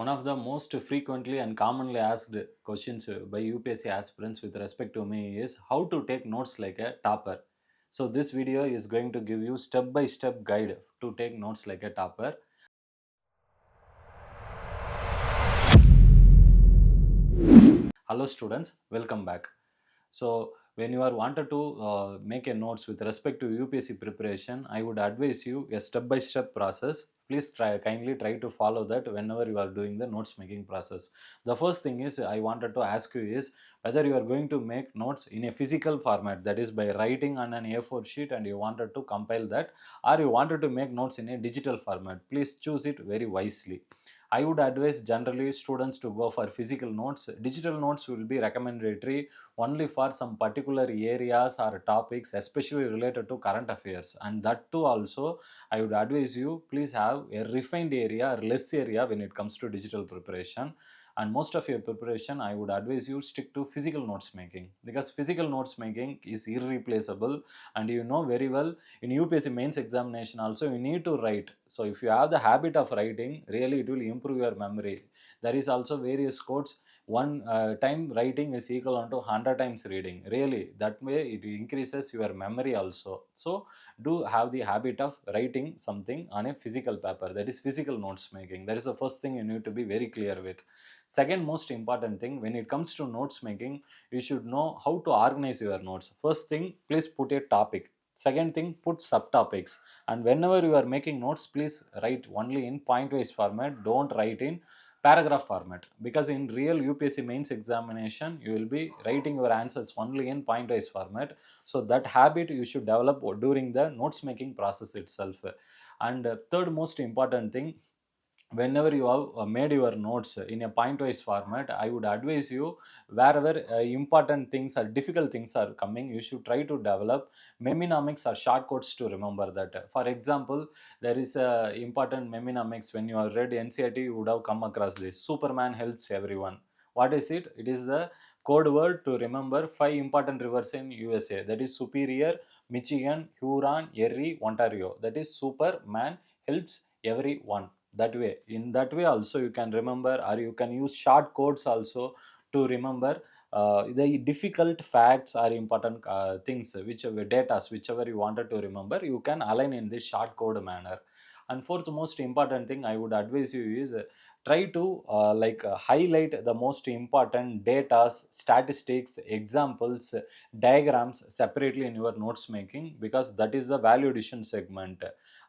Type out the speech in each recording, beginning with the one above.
One of the most frequently and commonly asked questions by UPSC aspirants with respect to me is how to take notes like a topper. So this video is going to give you step-by-step guide to take notes like a topper. Hello students, welcome back. So when you are wanted to make a notes with respect to UPSC preparation, I would advise you a step-by-step process. Please kindly try to follow that whenever you are doing the notes making process. The first thing is I wanted to ask you is whether you are going to make notes in a physical format, that is by writing on an A4 sheet and you wanted to compile that, or you wanted to make notes in a digital format. Please choose it very wisely. I would advise generally students to go for physical notes. Digital notes will be recommendatory only for some particular areas or topics, especially related to current affairs. And that too also, I would advise you, please have a refined area or less area when it comes to digital preparation. And most of your preparation, I would advise you stick to physical notes making, because physical notes making is irreplaceable. And you know very well, in UPSC mains examination also you need to write. So if you have the habit of writing, really it will improve your memory. There is also various quotes, one time writing is equal to 100 times reading. Really, that way it increases your memory also. So do have the habit of writing something on a physical paper, that is physical notes making. That is the first thing you need to be very clear with. Second most important thing, when it comes to notes making, you should know how to organize your notes. First thing, please put a topic. Second thing, put subtopics. And whenever you are making notes, please write only in point wise format. Don't write in paragraph format, because in real UPSC mains examination you will be writing your answers only in point wise format. So that habit you should develop during the notes making process itself. And third most important thing, whenever you have made your notes in a point wise format, I would advise you, wherever important things or difficult things are coming, you should try to develop mnemonics or shortcodes to remember that. For example, there is a important mnemonics. When you have read NCERT, you would have come across this: Superman helps everyone. What is it? It is the code word to remember 5 important rivers in USA, that is Superior, Michigan, Huron, Erie, Ontario. That is Superman helps everyone. That way, in that way also you can remember, or you can use short codes also to remember the difficult facts or important things, whichever data, whichever you wanted to remember, you can align in this short code manner. And fourth most important thing I would advise you is try to highlight the most important data, statistics, examples, diagrams separately in your notes making, because that is the value addition segment.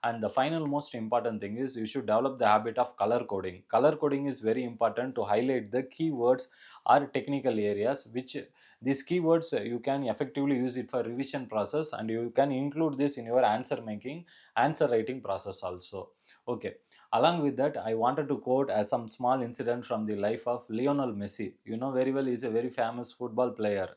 And the final most important thing is you should develop the habit of color coding. Color coding is very important to highlight the keywords or technical areas, which these keywords you can effectively use it for revision process, and you can include this in your answer writing process also. Okay. Along with that, I wanted to quote some small incident from the life of Lionel Messi. You know very well, he is a very famous football player.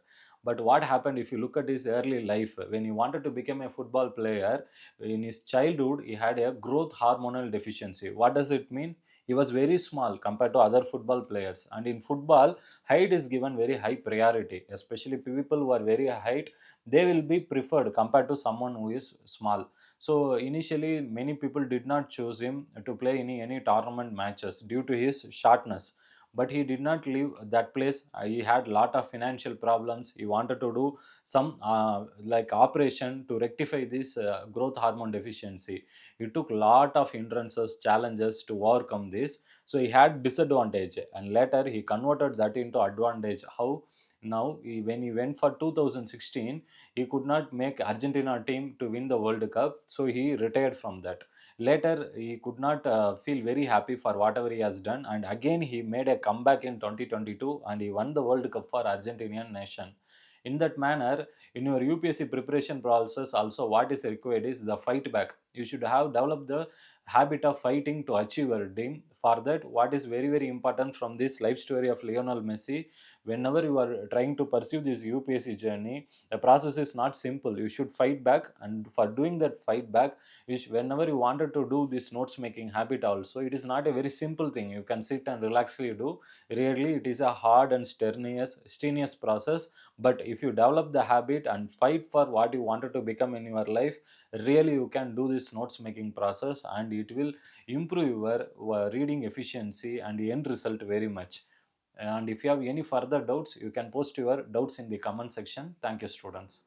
But what happened, if you look at his early life, when he wanted to become a football player, in his childhood he had a growth hormonal deficiency. What does it mean? He was very small compared to other football players, and in football height is given very high priority, especially people who are very height, they will be preferred compared to someone who is small. So initially many people did not choose him to play in any tournament matches due to his shortness. But he did not leave that place. He had lot of financial problems. He wanted to do some operation to rectify this growth hormone deficiency. He took lot of hindrances, challenges to overcome this. So he had disadvantage, and later he converted that into advantage. How? Now when he went for 2016, he could not make Argentina team to win the World Cup, so he retired from that. Later he could not feel very happy for whatever he has done, and again he made a comeback in 2022 and he won the World Cup for Argentinian nation. In that manner, in your UPSC preparation process also, what is required is the fight back. You should have developed the habit of fighting to achieve your dream. For that, what is very important from this life story of Lionel Messi, whenever you are trying to pursue this UPSC journey, the process is not simple. You should fight back, and for doing that fight back, whenever you wanted to do this notes making habit also, it is not a very simple thing you can sit and relaxly do. Really, it is a hard and strenuous process. But if you develop the habit and fight for what you wanted to become in your life, really you can do this notes making process, and it will improve your reading efficiency and end result very much. And if you have any further doubts, you can post your doubts in the comment section. Thank you, students.